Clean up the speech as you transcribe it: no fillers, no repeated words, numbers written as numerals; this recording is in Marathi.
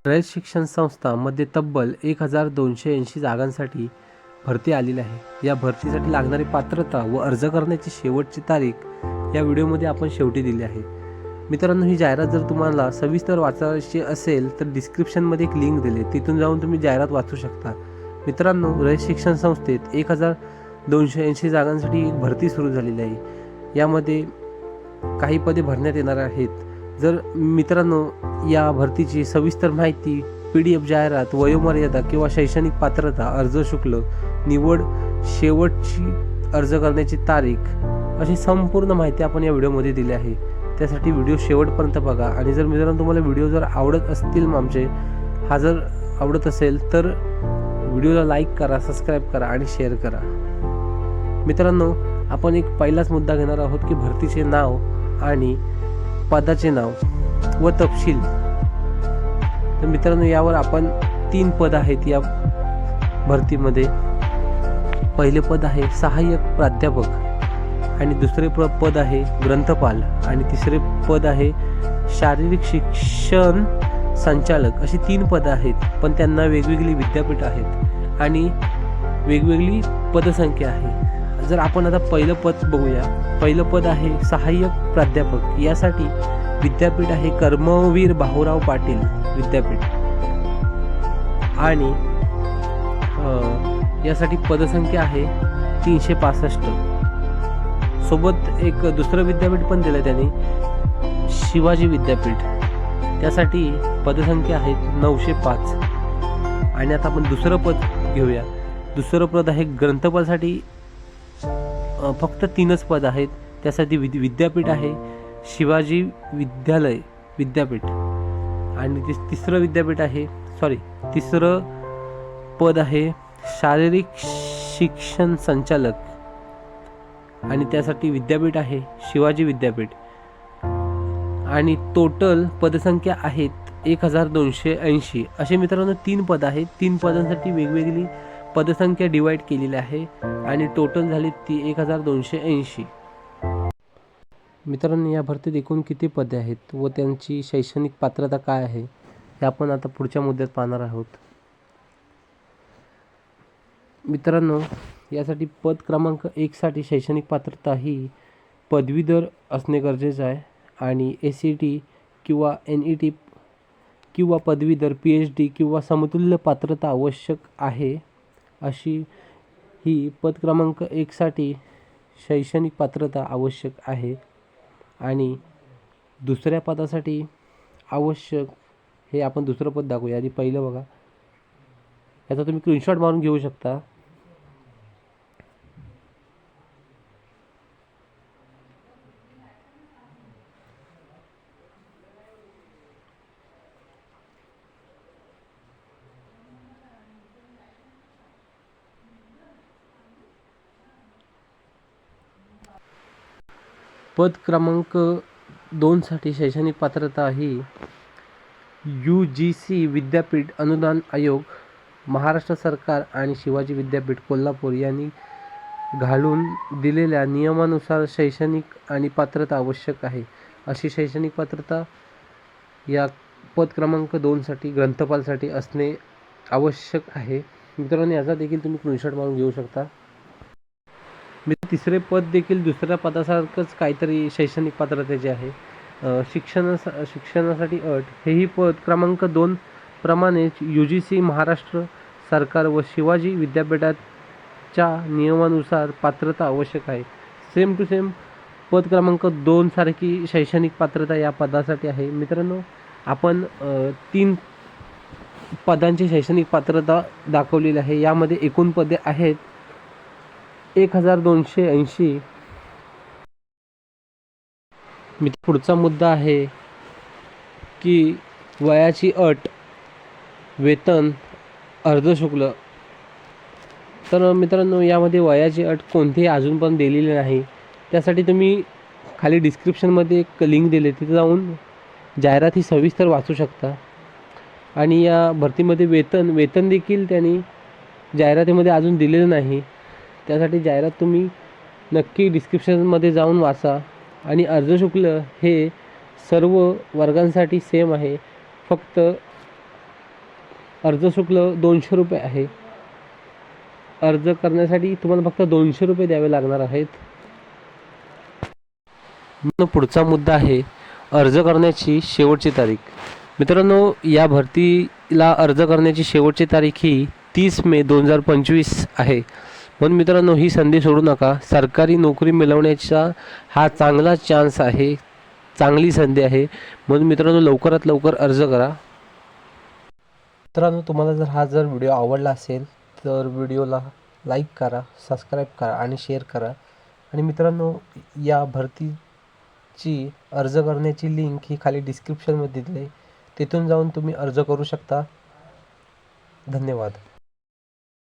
रयत शिक्षण संस्थांमध्ये तब्बल 1280 जागांसाठी भरती आलेली आहे। या भरतीसाठी लागणारी पात्रता व अर्ज करण्याची शेवटची तारीख या व्हिडिओमध्ये आपण शेवटी दिली आहे। मित्रांनो, ही जाहिरात जर तुम्हाला सविस्तर वाचायची असेल तर डिस्क्रिप्शनमध्ये एक लिंक दिली, तिथून जाऊन तुम्ही जाहिरात वाचू शकता। मित्रांनो, रयत शिक्षण संस्थेत 1280 जागांसाठी एक भरती सुरू झालेली आहे। यामध्ये काही पदे भरण्यात येणार आहेत। जर मित्रांनो या भरतीची सविस्तर माहिती, PDF जाहिरात, वयोमर्यादा किंवा शैक्षणिक पात्रता, अर्ज शुल्क, निवड, शेवटची अर्ज करण्याची तारीख अशी संपूर्ण माहिती आपण या व्हिडिओमध्ये दिली आहे। त्यासाठी व्हिडिओ शेवटपर्यंत बघा। आणि जर मित्रांनो तुम्हाला व्हिडिओ जर आवडत असतील आमचे जर आवडत असेल तर व्हिडिओला लाईक करा, सबस्क्राईब करा आणि शेअर करा। मित्रांनो, आपण एक पहिलाच मुद्दा घेणार आहोत की भरतीचे नाव आणि पदाचे नाव व तपशील। तर मित्रांनो, यावर आपण 3 पद आहेत या भरतीमध्ये। पहिले पद आहे सहाय्यक प्राध्यापक आणि दुसरे पद आहे ग्रंथपाल आणि तिसरे पद आहे शारीरिक शिक्षण संचालक। अशी 3 पदं आहेत, पण त्यांना वेगवेगळी विद्यापीठ आहेत आणि वेगवेगळी पदसंख्या आहे। जर आपण आता पहिलं पद बघूया। पहिलं पद आहे सहाय्यक प्राध्यापक। यासाठी विद्यापीठ आहे कर्मवीर भाऊराव पाटील विद्यापीठ आणि यासाठी पदसंख्या आहे 365। सोबत एक दुसरं विद्यापीठ पण दिलं त्यांनी, शिवाजी विद्यापीठ। त्यासाठी पदसंख्या आहे 905। आणि आता आपण दुसरं पद घेऊया। दुसरं पद आहे ग्रंथपालसाठी फक्त 3च पद आहेत। त्यासाठी विद्यापीठ आहे शिवाजी विद्यालय विद्यापीठ आणि तिसरं पद आहे शारीरिक शिक्षण संचालक आणि त्यासाठी विद्यापीठ आहे शिवाजी विद्यापीठ। आणि टोटल पदसंख्या आहेत 1280। असे मित्रांनो 3 पद आहेत। 3 पदांसाठी वेगवेगळी पदसंख्या डिवाइड केलेली आहे आणि टोटल झाली ती 1280। मित्रांनो, या भरतीत एकूण किती पदे आहेत व त्यांची शैक्षणिक पात्रता काय आहे हे आपण आता पुढच्या मुद्द्यात पाहणार आहोत। मित्रांनो, यासाठी पद क्रमांक 1 साठी शैक्षणिक पात्रता ही पदवीधर असणे गरजेचं आहे आणि ACT किंवा NET किंवा पदवीधर PhD किंवा समतुल्य पात्रता आवश्यक आहे। अशी ही पद क्रमांक 1 साठी शैक्षणिक पात्रता आवश्यक आहे। आणि दुसऱ्या पदासाठी आवश्यक हे आपण दुसरं पद दाखवूया। आधी पहिलं बघा, याचा तुम्ही स्क्रीनशॉट मारून घेऊ शकता। पद क्रमांक 2 साठी शैक्षणिक पात्रता ही UGC विद्यापीठ अनुदान आयोग, महाराष्ट्र सरकार आणि शिवाजी विद्यापीठ कोल्हापूर यांनी घालून दिलेल्या नियमानुसार शैक्षणिक आणि पात्रता आवश्यक आहे। अशी शैक्षणिक पात्रता या पद क्रमांक 2 साठी ग्रंथपालसाठी असणे आवश्यक आहे। मित्रांनो, याचा देखील तुम्ही स्क्रीनशॉट मारून घेऊ शकता। तिसरे पद देखील दुसऱ्या पदासारखंच काहीतरी शैक्षणिक पात्रतेचे आहे। शिक्षणासाठी अट हेही पद क्रमांक 2 प्रमाणेच UGC, महाराष्ट्र सरकार व शिवाजी विद्यापीठाच्या नियमानुसार पात्रता आवश्यक आहे। सेम टू सेम पद क्रमांक 2 सारखी शैक्षणिक पात्रता या पदासाठी आहे। मित्रांनो, आपण 3 पदांची शैक्षणिक पात्रता दाखवलेली आहे। यामध्ये एकूण पदे आहेत 1280। पुढचा मुद्दा आहे की वयाची अट, वेतन, अर्ज शुल्क। तर मित्रांनो, यामध्ये वयाची अट कोणतीही अजून पण दिलेली नाही। त्यासाठी तुम्ही खाली डिस्क्रिप्शनमध्ये एक लिंक दिली, तिथे जाऊन जाहिरात ही सविस्तर वाचू शकता। आणि या भरतीमध्ये वेतन देखील त्यांनी जाहिरातीमध्ये अजून दिलेलं नाही। त्यासाठी जाहिरात तुम्ही नक्की डिस्क्रिप्शनमध्ये जाऊन वाचा। आणि अर्ज शुल्क हे सर्व वर्गांसाठी सेम आहे। फक्त अर्ज शुल्क 200 रुपये आहे. अर्ज करण्यासाठी तुम्हाला फक्त 200 रुपये द्यावे लागणार आहेत. पुढचा मुद्दा आहे अर्ज करण्याची शेवटची तारीख. मित्रांनो, या भरतीला अर्ज करण्याची शेवटची तारीख ही 30 मे 2025 आहे. म्हणून मित्रांनो, ही संधी सोडू नका. सरकारी नोकरी मिळवण्याचा हा चांगला चान्स आहे, चांगली संधी आहे. म्हणून मित्रांनो, लवकरात लवकर अर्ज करा. मित्रांनो, तुम्हाला जर व्हिडिओ आवडला असेल तर व्हिडिओला लाईक करा, सबस्क्राईब करा आणि शेअर करा. आणि मित्रांनो, या भरतीची अर्ज करण्याची लिंक ही खाली डिस्क्रिप्शनमध्ये दिली आहे, तिथून जाऊन तुम्ही अर्ज करू शकता. धन्यवाद.